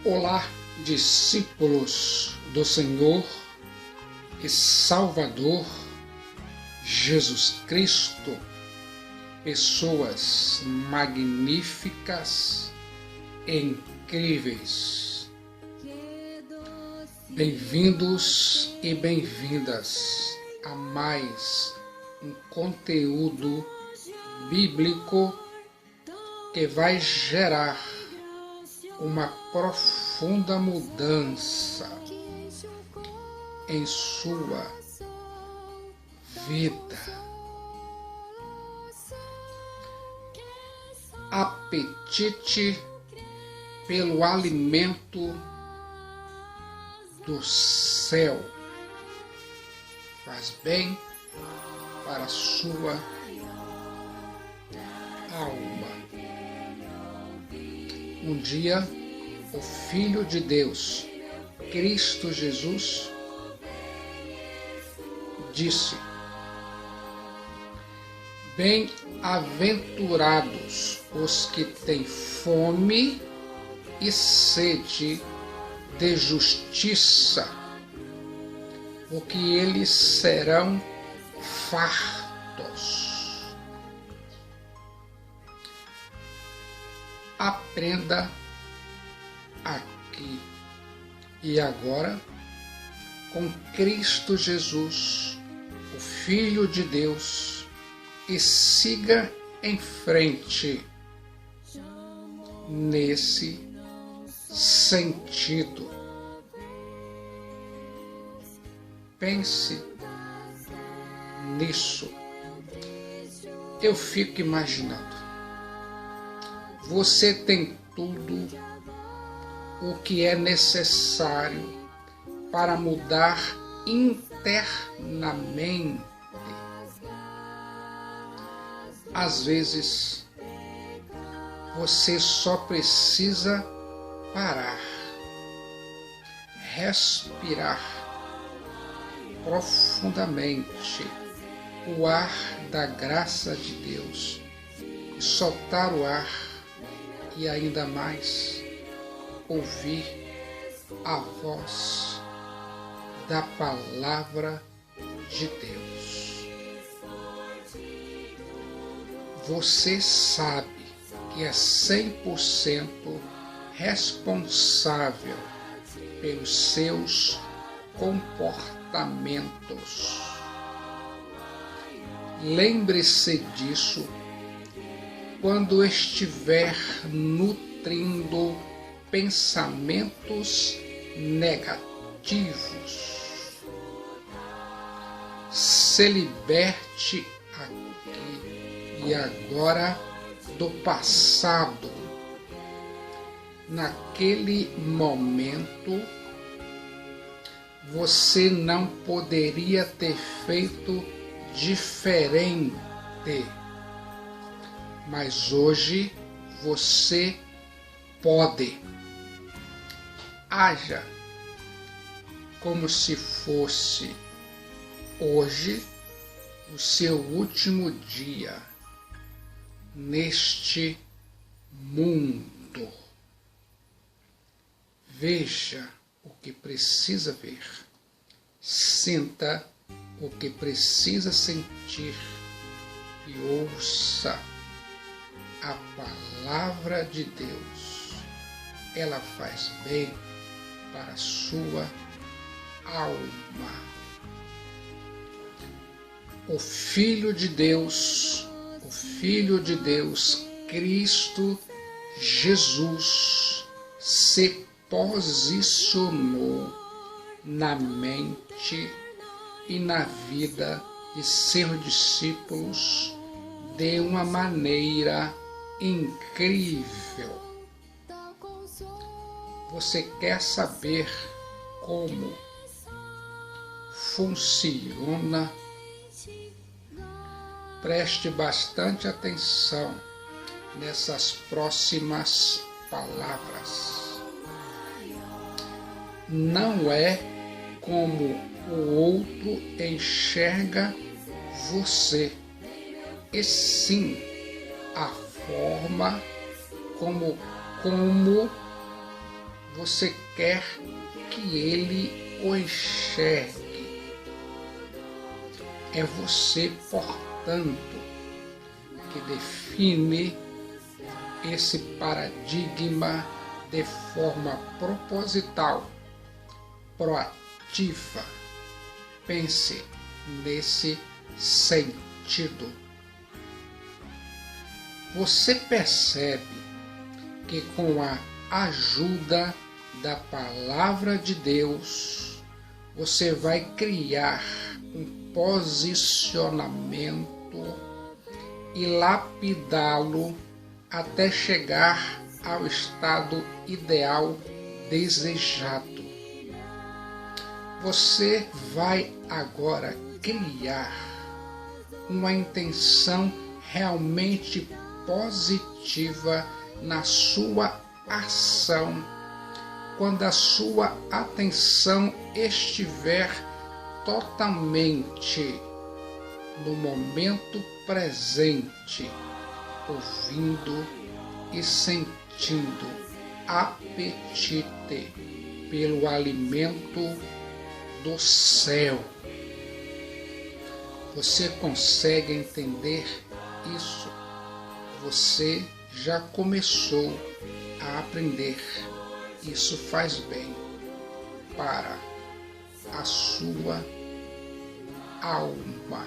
Olá, discípulos do Senhor e Salvador Jesus Cristo, pessoas magníficas e incríveis. Bem-vindos e bem-vindas a mais um conteúdo bíblico que vai gerar uma profunda mudança em sua vida. Apetite pelo alimento do céu faz bem para a sua alma. Um dia, o Filho de Deus, Cristo Jesus, disse: Bem-aventurados os que têm fome e sede de justiça, porque eles serão fartos. Aprenda aqui e agora com Cristo Jesus, o Filho de Deus, e siga em frente nesse sentido. Pense nisso. Eu fico imaginando. Você tem tudo o que é necessário para mudar internamente. Às vezes, você só precisa parar, respirar profundamente o ar da graça de Deus, e soltar o ar e ainda mais ouvir a voz da palavra de Deus. Você sabe que é 100% responsável pelos seus comportamentos. Lembre-se disso quando estiver nutrindo pensamentos negativos. Se liberte aqui e agora do passado. Naquele momento, você não poderia ter feito diferente. Mas hoje você pode. Haja como se fosse hoje o seu último dia neste mundo. Veja o que precisa ver. Sinta o que precisa sentir e ouça a palavra de Deus. Ela faz bem para a sua alma. O Filho de Deus, Cristo Jesus, se posicionou na mente e na vida de seus discípulos de uma maneira incrível. Você quer saber como funciona? Preste bastante atenção nessas próximas palavras. Não é como o outro enxerga você, e sim a forma como você quer que ele o enxergue. É você, portanto, que define esse paradigma de forma proposital, proativa. Pense nesse sentido. Você percebe que com a ajuda da palavra de Deus, você vai criar um posicionamento e lapidá-lo até chegar ao estado ideal desejado. Você vai agora criar uma intenção realmente positiva na sua ação, quando a sua atenção estiver totalmente no momento presente, ouvindo e sentindo apetite pelo alimento do céu. Você consegue entender isso? Você já começou a aprender. Isso faz bem para a sua alma.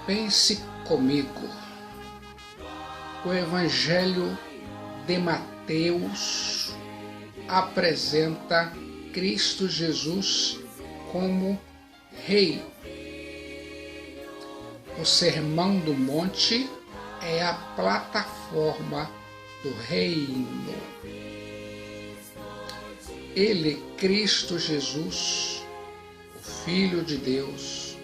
Pense comigo. O Evangelho de Mateus apresenta Cristo Jesus como Rei. O Sermão do Monte é a plataforma do reino. Ele, Cristo Jesus, o Filho de Deus,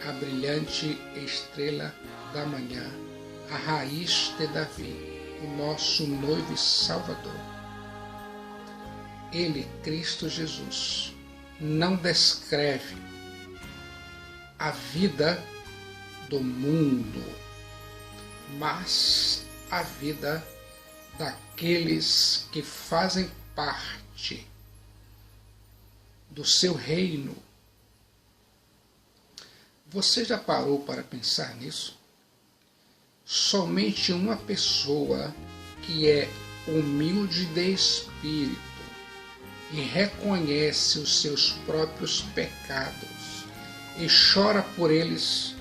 a brilhante estrela da manhã, a raiz de Davi, o nosso noivo e Salvador. Ele, Cristo Jesus, não descreve a vida do mundo, mas a vida daqueles que fazem parte do seu reino. Você já parou para pensar nisso? Somente uma pessoa que é humilde de espírito e reconhece os seus próprios pecados e chora por eles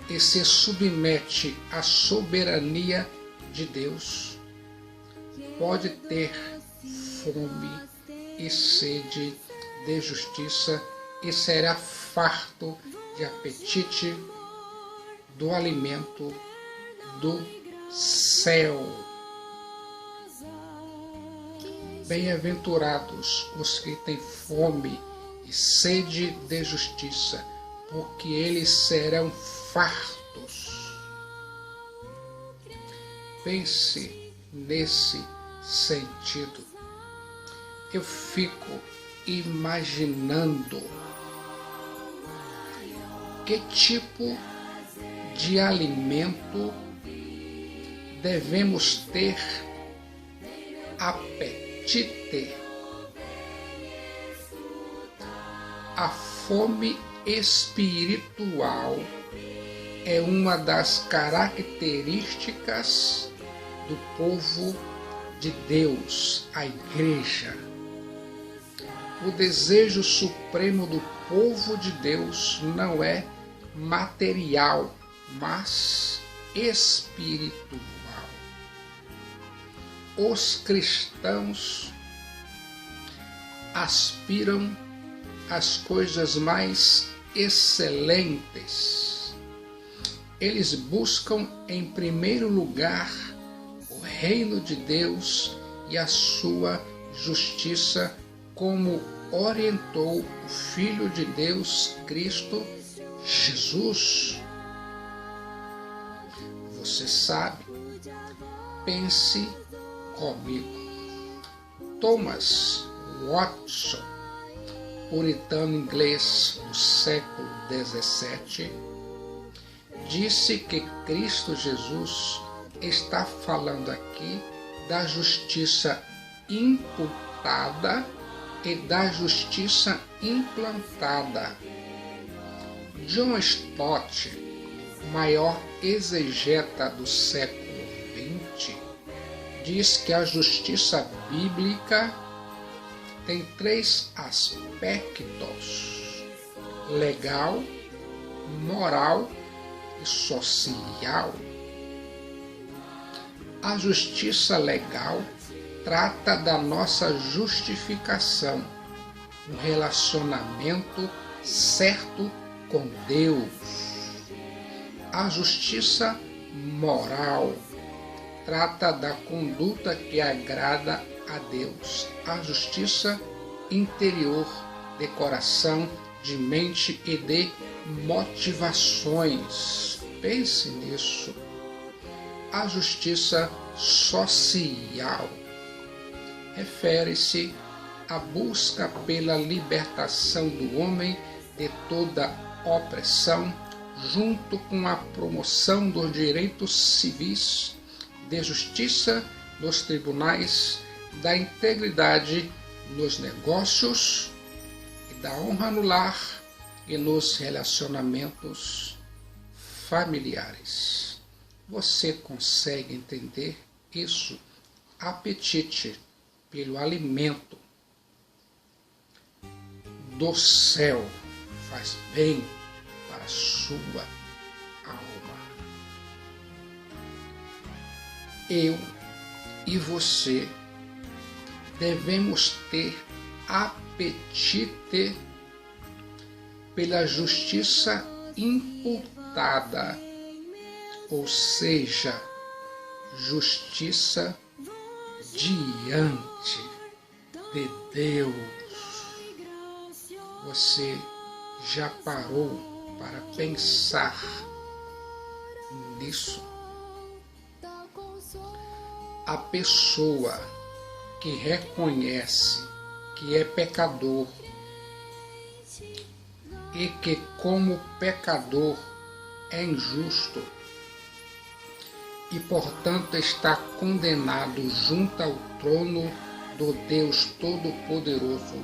e se submete à soberania de Deus, pode ter fome e sede de justiça e será farto de apetite do alimento do céu. Bem-aventurados os que têm fome e sede de justiça, porque eles serão fartos. Pense nesse sentido. Eu fico imaginando que tipo de alimento devemos ter apetite. A fome espiritual é uma das características do povo de Deus, a igreja. O desejo supremo do povo de Deus não é material, mas espiritual. Os cristãos aspiram às coisas mais excelentes. Eles buscam em primeiro lugar o reino de Deus e a sua justiça, como orientou o Filho de Deus, Cristo Jesus. Você sabe? Pense comigo. Thomas Watson, puritano inglês do século XVII, disse que Cristo Jesus está falando aqui da justiça imputada e da justiça implantada. John Stott, maior exegeta do século XX, diz que a justiça bíblica tem 3 aspectos: legal, moral e social. A justiça legal trata da nossa justificação, um relacionamento certo com Deus. A justiça moral trata da conduta que agrada a Deus. A justiça interior, de coração, de mente e de motivações. Pense nisso. A justiça social refere-se à busca pela libertação do homem de toda opressão, junto com a promoção dos direitos civis, de justiça nos tribunais, da integridade nos negócios e da honra no lar e nos relacionamentos familiares. Você consegue entender isso? Apetite pelo alimento do céu faz bem para a sua alma. Eu e você devemos ter apetite pela justiça imputada, ou seja, justiça diante de Deus. Você já parou para pensar nisso? A pessoa que reconhece que é pecador e que, como pecador, é injusto e, portanto, está condenado junto ao trono do Deus Todo-Poderoso,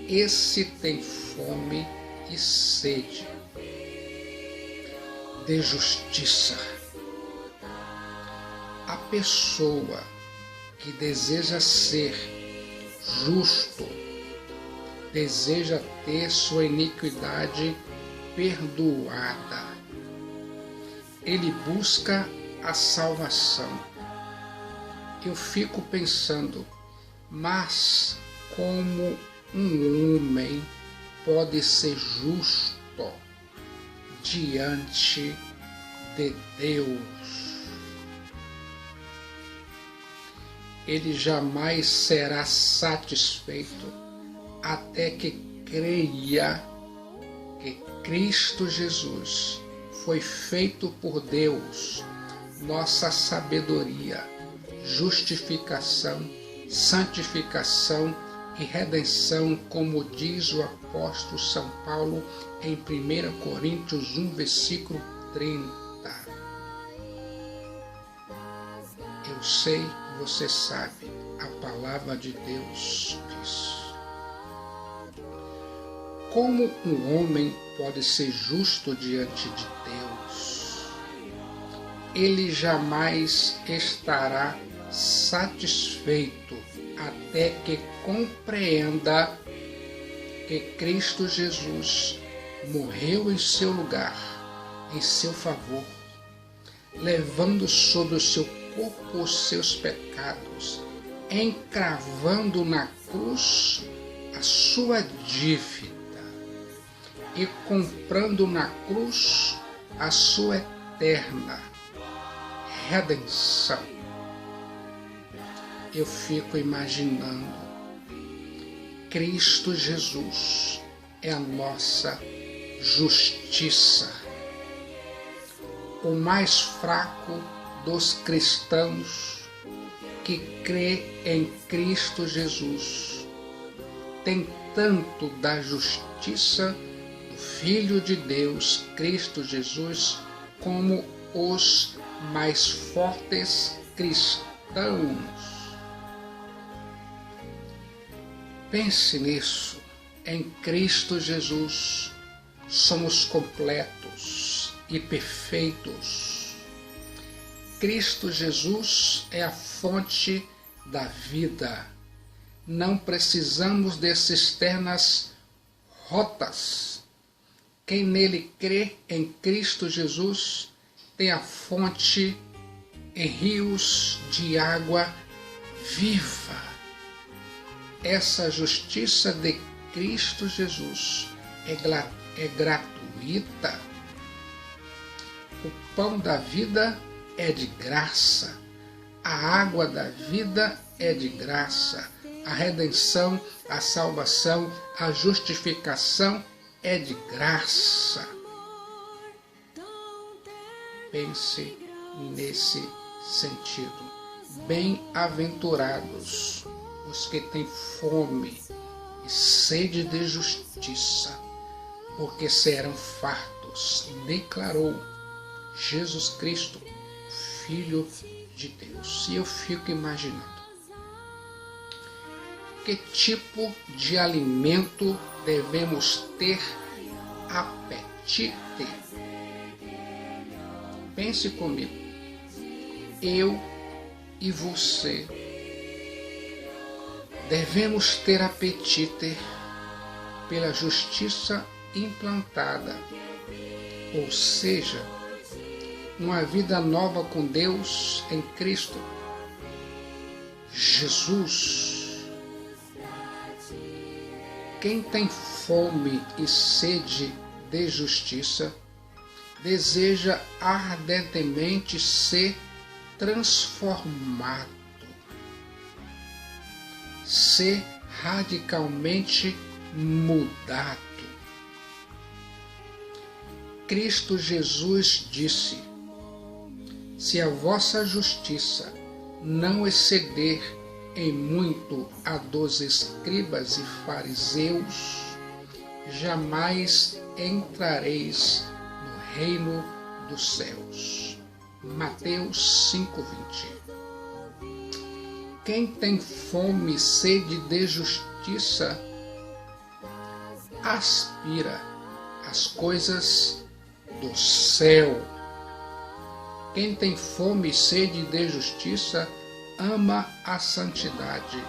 esse tem fome e sede de justiça. A pessoa que deseja ser justo, deseja ter sua iniquidade perdoada. Ele busca a salvação. Eu fico pensando, mas como um homem pode ser justo diante de Deus? Ele jamais será satisfeito até que creia que Cristo Jesus foi feito por Deus, nossa sabedoria, justificação, santificação e redenção, como diz o apóstolo São Paulo em 1 Coríntios 1, versículo 30. Eu sei, você sabe, a palavra de Deus diz. Como um homem pode ser justo diante de Deus? Ele jamais estará satisfeito até que compreenda que Cristo Jesus morreu em seu lugar, em seu favor, levando sobre o seu corpo os seus pecados, encravando na cruz a sua dívida e comprando na cruz a sua eterna redenção. Eu fico imaginando, Cristo Jesus é a nossa justiça. O mais fraco dos cristãos que crê em Cristo Jesus tem tanto da justiça do Filho de Deus, Cristo Jesus, como os mais fortes cristãos. completamos. Pense nisso. Em Cristo Jesus somos completos e perfeitos. Cristo Jesus é a fonte da vida. Não precisamos de cisternas rotas. Quem nele crê, em Cristo Jesus, tem a fonte em rios de água viva. Essa justiça de Cristo Jesus é gratuita. O pão da vida é de graça. A água da vida é de graça. A redenção, a salvação, a justificação é de graça. Pense nesse sentido. Bem-aventurados os que têm fome e sede de justiça, porque serão fartos, declarou Jesus Cristo, Filho de Deus. E eu fico imaginando, que tipo de alimento devemos ter apetite? Pense comigo. Eu e você devemos ter apetite pela justiça implantada, ou seja, uma vida nova com Deus em Cristo Jesus. Quem tem fome e sede de justiça deseja ardentemente ser transformado, ser radicalmente mudado. Cristo Jesus disse: se a vossa justiça não exceder em muito a dos escribas e fariseus, jamais entrareis no reino dos céus. Mateus 5:20. Quem tem fome e sede de justiça aspira às coisas do céu. Quem tem fome e sede de justiça ama a santidade,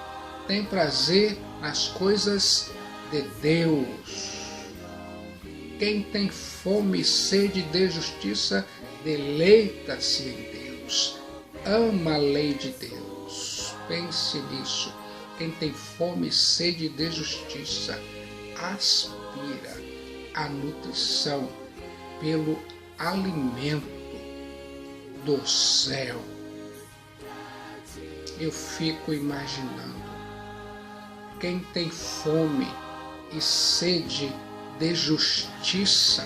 tem prazer nas coisas de Deus. Quem tem fome e sede de justiça deleita-se em Deus, ama a lei de Deus. Pense nisso. Quem tem fome e sede de justiça aspira à nutrição pelo alimento do céu. Eu fico imaginando, quem tem fome e sede de justiça,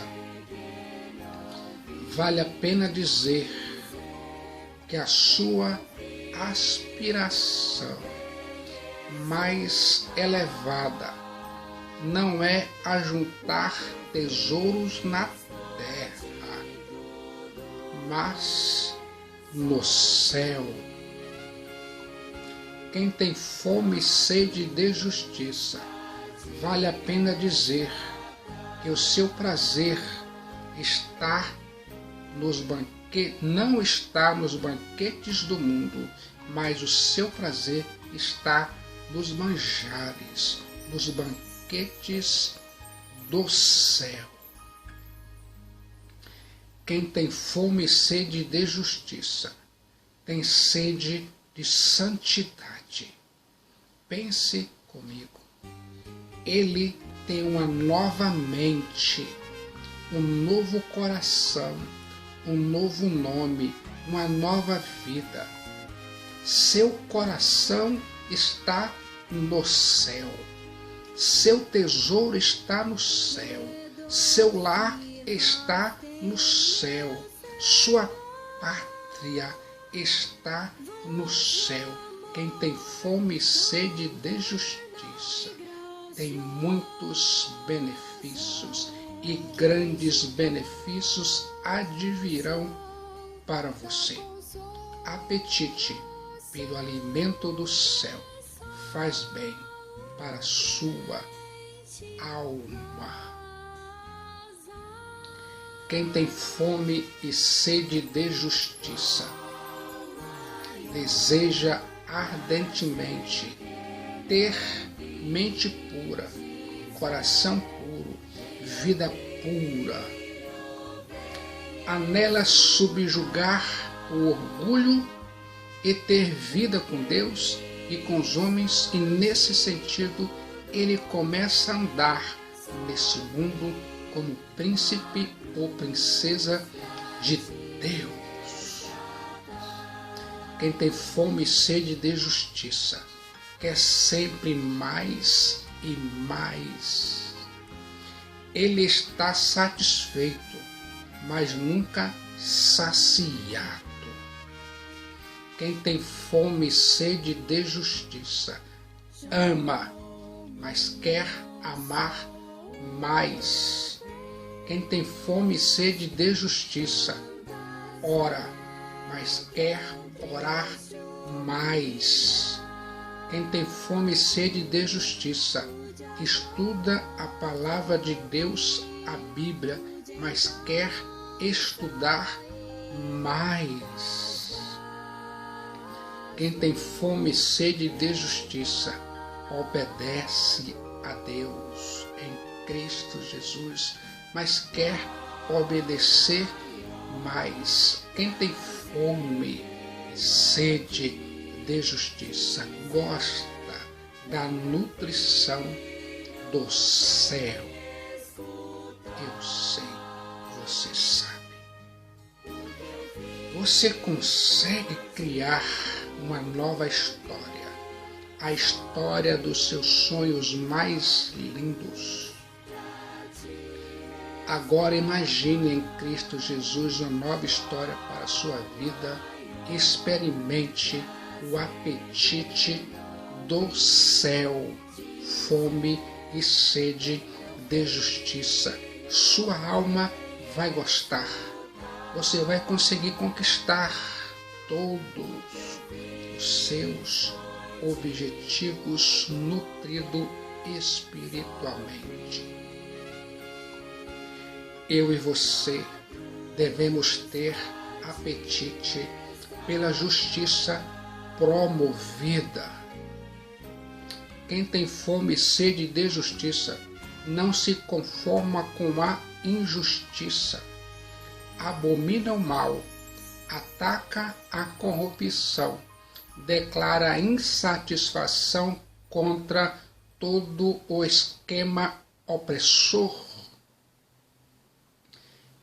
vale a pena dizer que a sua aspiração mais elevada não é ajuntar tesouros na terra, mas no céu. Quem tem fome e sede de justiça, vale a pena dizer que o seu prazer não está nos banquetes do mundo, mas o seu prazer está nos manjares, nos banquetes do céu. Quem tem fome e sede de justiça, tem sede de santidade. Pense comigo. Ele tem uma nova mente, um novo coração, um novo nome, uma nova vida. Seu coração está no céu. Seu tesouro está no céu. Seu lar está no céu. Sua pátria está no céu. Quem tem fome e sede de justiça tem muitos benefícios, e grandes benefícios advirão para você. Apetite pelo alimento do céu, faz bem para a sua alma. Quem tem fome e sede de justiça, deseja ardentemente ter mente pura, coração puro, vida pura. Anela subjugar o orgulho e ter vida com Deus e com os homens, e nesse sentido ele começa a andar nesse mundo como príncipe ou princesa de Deus. Quem tem fome e sede de justiça quer sempre mais e mais. Ele está satisfeito, mas nunca saciado. Quem tem fome e sede de justiça ama, mas quer amar mais. Quem tem fome e sede de justiça ora, mas quer orar mais. Quem tem fome e sede de justiça estuda a palavra de Deus, a Bíblia, mas quer estudar mais. Quem tem fome e sede de justiça obedece a Deus em Cristo Jesus, mas quer obedecer mais. Quem tem fome e sede de justiça gosta da nutrição do céu. Eu sei, você sabe. Você consegue criar uma nova história, a história dos seus sonhos mais lindos. Agora imagine em Cristo Jesus uma nova história para a sua vida. Experimente o apetite do céu, fome e sede de justiça. Sua alma vai gostar. Você vai conseguir conquistar todos os seus objetivos nutrido espiritualmente. Eu e você devemos ter apetite pela justiça promovida. Quem tem fome e sede de justiça não se conforma com a injustiça, abomina o mal, ataca a corrupção, declara insatisfação contra todo o esquema opressor.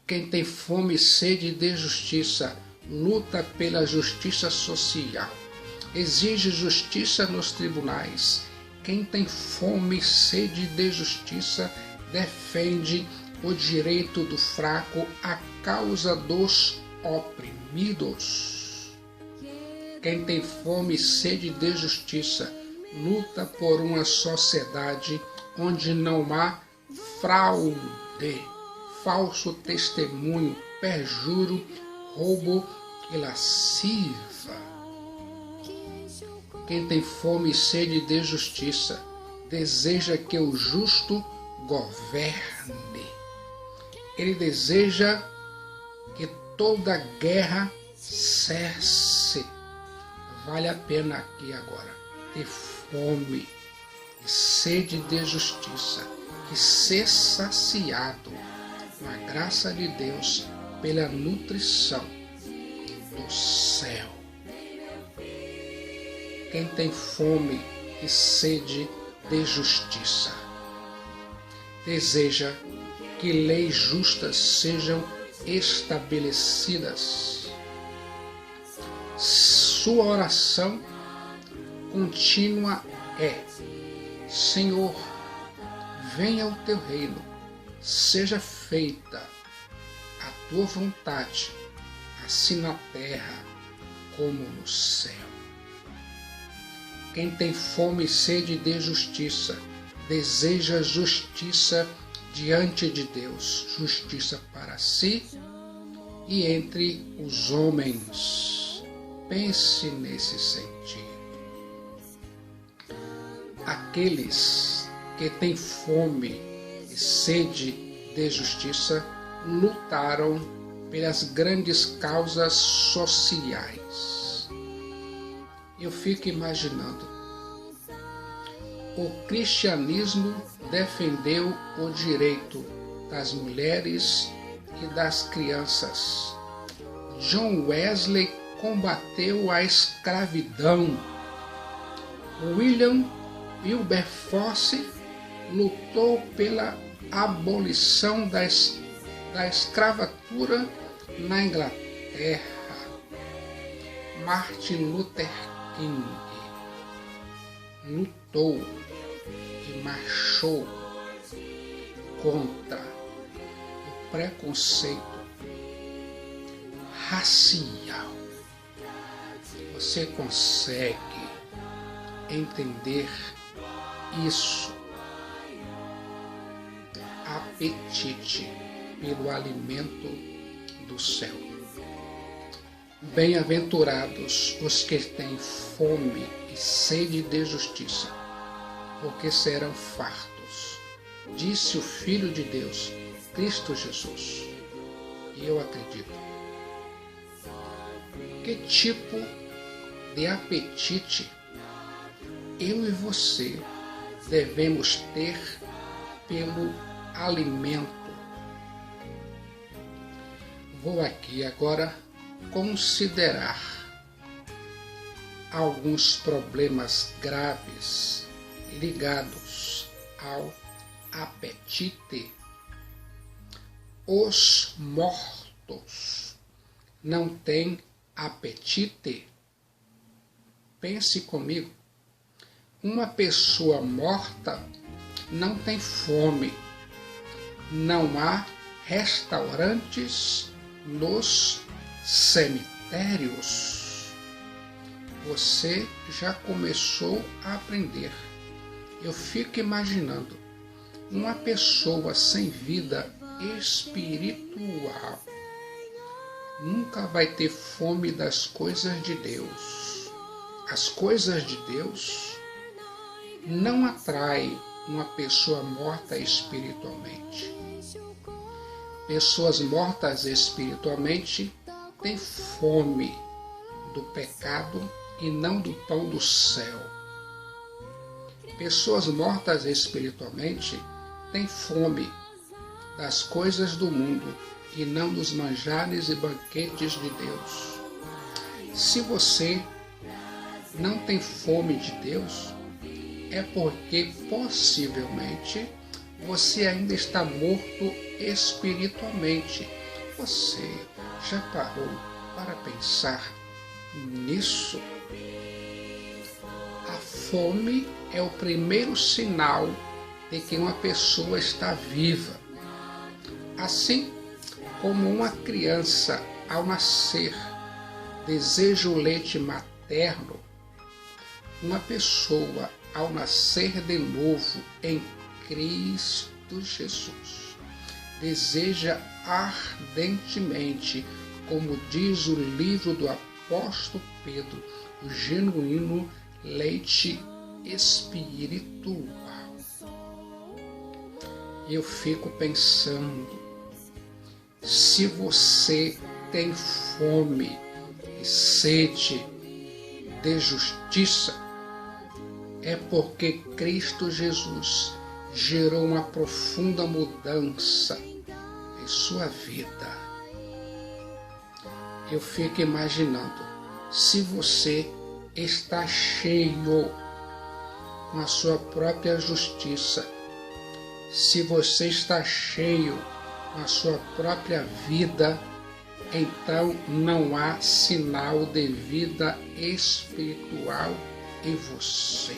Quem tem fome e sede de justiça luta pela justiça social, exige justiça nos tribunais. Quem tem fome e sede de justiça defende o direito do fraco, a causa dos oprimidos. Quem tem fome e sede de justiça luta por uma sociedade onde não há fraude, falso testemunho, perjúrio, roubo e lasciva. Quem tem fome e sede de justiça deseja que o justo governe. Ele deseja que toda guerra cesse. Vale a pena aqui agora ter fome e sede de justiça e ser saciado com a graça de Deus pela nutrição do céu. Quem tem fome e sede de justiça deseja que leis justas sejam estabelecidas. Sua oração contínua é: Senhor, venha o teu reino, seja feita a tua vontade, assim na terra como no céu. Quem tem fome e sede de justiça deseja justiça diante de Deus, justiça para si e entre os homens. pense nesse sentido. Aqueles que têm fome e sede de justiça lutaram pelas grandes causas sociais. Eu fico imaginando, o cristianismo defendeu o direito das mulheres e das crianças. John Wesley combateu a escravidão. William Wilberforce lutou pela abolição da escravatura na Inglaterra. Martin Luther King lutou e marchou contra o preconceito racial. Você consegue entender isso? Apetite pelo alimento do céu. Bem-aventurados os que têm fome e sede de justiça, porque serão fartos, disse o Filho de Deus, Cristo Jesus. E eu acredito. Que tipo de apetite eu e você devemos ter pelo alimento? Vou aqui agora considerar alguns problemas graves ligados ao apetite. Os mortos não têm apetite? Pense comigo. Uma pessoa morta não tem fome. Não há restaurantes nos cemitérios. Você já começou a aprender. Eu fico imaginando uma pessoa sem vida espiritual. Nunca vai ter fome das coisas de Deus. As coisas de Deus não atraem uma pessoa morta espiritualmente. Pessoas mortas espiritualmente têm fome do pecado e não do pão do céu. Pessoas mortas espiritualmente têm fome das coisas do mundo e não dos manjares e banquetes de Deus. Se você não tem fome de Deus, é porque possivelmente você ainda está morto espiritualmente. Você já parou para pensar nisso? A fome é o primeiro sinal de que uma pessoa está viva. Assim como uma criança, ao nascer, deseja o leite materno, uma pessoa, ao nascer de novo em Cristo Jesus, deseja ardentemente, como diz o livro do apóstolo Pedro, o genuíno leite espiritual. Eu fico pensando, se você tem fome e sede de justiça, é porque Cristo Jesus gerou uma profunda mudança em sua vida. Eu fico imaginando, se você está cheio com a sua própria justiça, se você está cheio com a sua própria vida, então não há sinal de vida espiritual em você.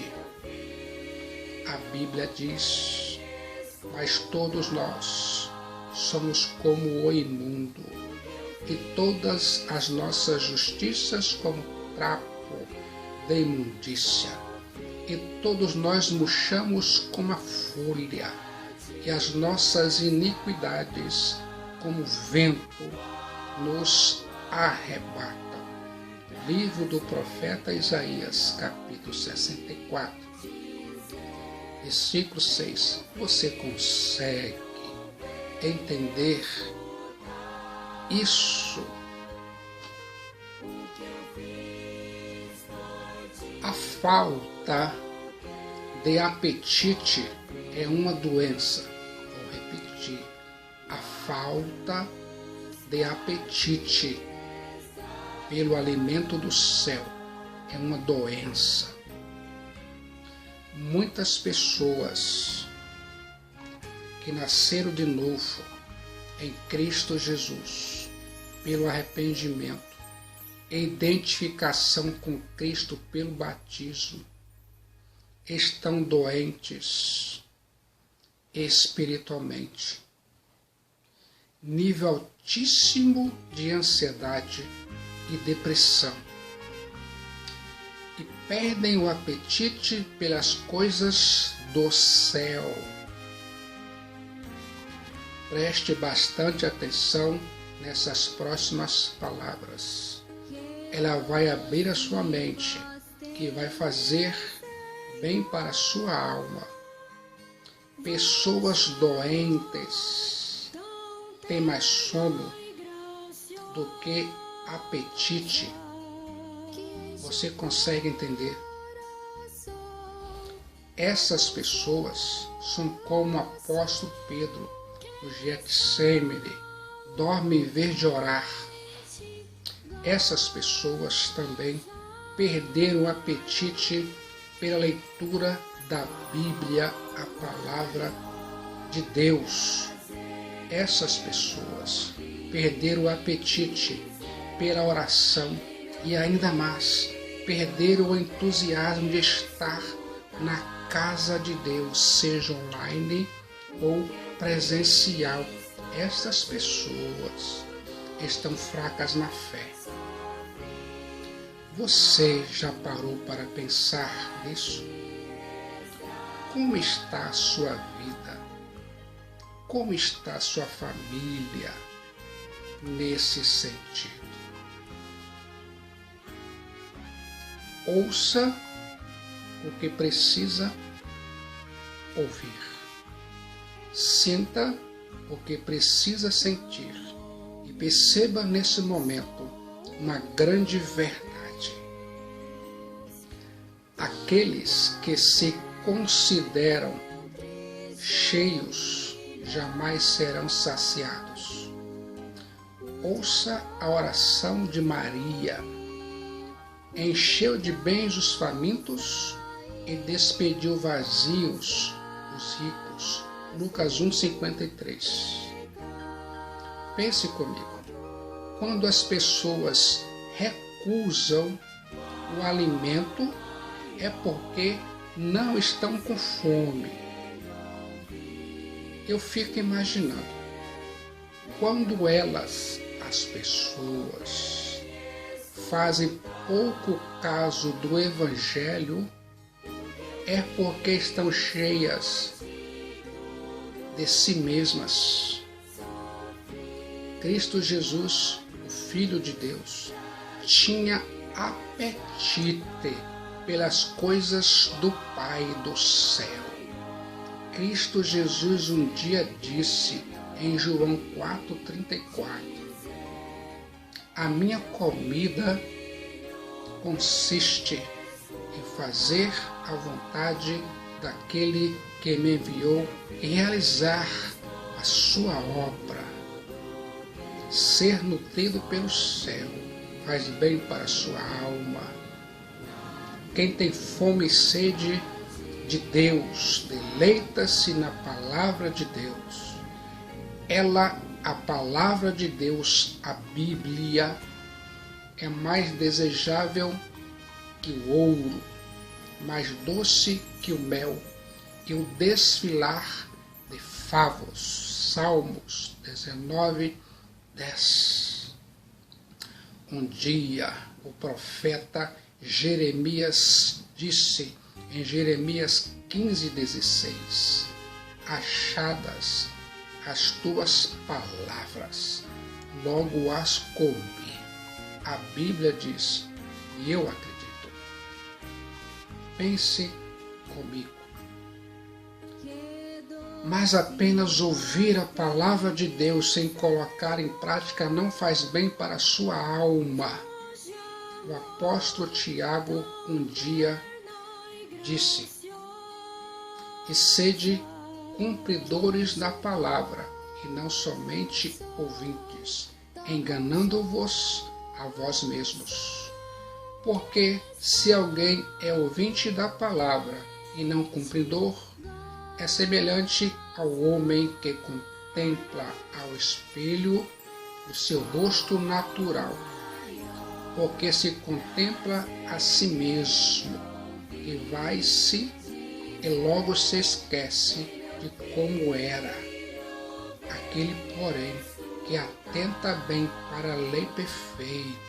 A Bíblia diz, mas todos nós somos como o imundo, e todas as nossas justiças como trapo de imundícia, e todos nós murchamos como a folha, e as nossas iniquidades como vento nos arrebatam. Livro do profeta Isaías, capítulo 64, versículo 6. Você consegue entender isso? A falta de apetite é uma doença. Vou repetir. A falta de apetite pelo alimento do céu é uma doença. Muitas pessoas que nasceram de novo em Cristo Jesus, pelo arrependimento e identificação com Cristo pelo batismo, estão doentes espiritualmente. Nível altíssimo de ansiedade e depressão. E perdem o apetite pelas coisas do céu. Preste bastante atenção nessas próximas palavras. Ela vai abrir a sua mente, que vai fazer bem para a sua alma. Pessoas doentes têm mais sono do que apetite. Você consegue entender? Essas pessoas são como o apóstolo Pedro, no Getsêmani, dorme em vez de orar. Essas pessoas também perderam o apetite pela leitura da Bíblia, a palavra de Deus. Essas pessoas perderam o apetite pela oração e ainda mais, perderam o entusiasmo de estar na casa de Deus, seja online ou presencial. Essas pessoas estão fracas na fé. Você já parou para pensar nisso? Como está a sua vida? Como está a sua família nesse sentido? Ouça o que precisa ouvir. Sinta o que precisa sentir. E perceba nesse momento uma grande verdade. Aqueles que se consideram cheios jamais serão saciados. Ouça a oração de Maria. Encheu de bens os famintos e despediu vazios os ricos. Lucas 1,53. Pense comigo. Quando as pessoas recusam o alimento, é porque não estão com fome. Eu fico imaginando, quando elas, as pessoas, fazem pouco caso do Evangelho, é porque estão cheias de si mesmas. Cristo Jesus, o Filho de Deus, tinha apetite pelas coisas do Pai do céu. Cristo Jesus um dia disse em João 4,34: a minha comida consiste em fazer a vontade daquele que me enviou e realizar a sua obra. Ser nutrido pelo céu faz bem para a sua alma. Quem tem fome e sede de Deus, deleita-se na palavra de Deus. Ela, a palavra de Deus, a Bíblia, é mais desejável que o ouro, mais doce que o mel, e o desfilar de favos. Salmos 19, 10. Um dia o profeta Jeremias disse em Jeremias 15:16: achadas as tuas palavras, logo as comi. A Bíblia diz: e eu acredito. Pense comigo. Mas apenas ouvir a palavra de Deus sem colocar em prática não faz bem para a sua alma. O apóstolo Tiago um dia disse: e sede cumpridores da palavra, e não somente ouvintes, enganando-vos a vós mesmos. Porque se alguém é ouvinte da palavra e não cumpridor, é semelhante ao homem que contempla ao espelho o seu rosto natural, porque se contempla a si mesmo e vai-se e logo se esquece de como era. Aquele, porém, que atenta bem para a lei perfeita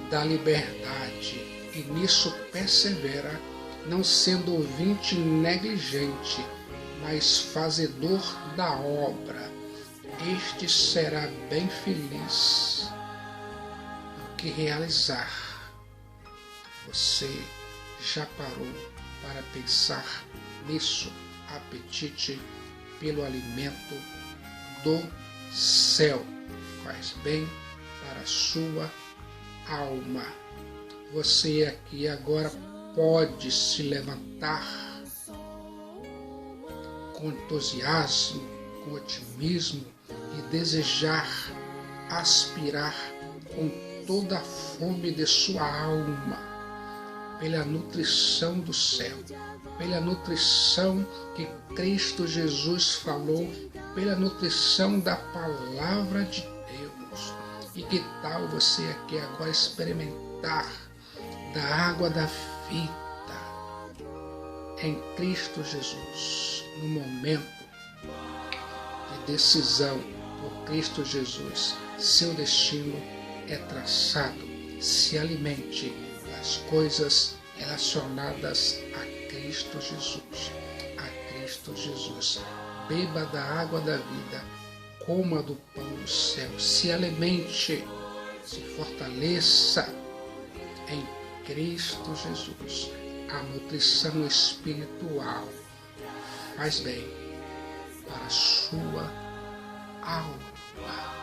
da liberdade e nisso persevera, não sendo ouvinte negligente, mas fazedor da obra, este será bem feliz no que realizar. Você já parou para pensar nisso? Apetite pelo alimento do céu faz bem para a sua alma. Você aqui agora pode se levantar com entusiasmo, com otimismo e desejar aspirar com toda a fome de sua alma pela nutrição do céu, pela nutrição que Cristo Jesus falou, pela nutrição da palavra de Deus. E que tal você aqui agora experimentar da água da vida em Cristo Jesus, no momento de decisão por Cristo Jesus? Seu destino é traçado. Se alimente das coisas relacionadas a Cristo Jesus. A Cristo Jesus. Beba da água da vida, coma do pão do céu. Se alimente, se fortaleça em Cristo Jesus. A nutrição espiritual faz bem para a sua alma.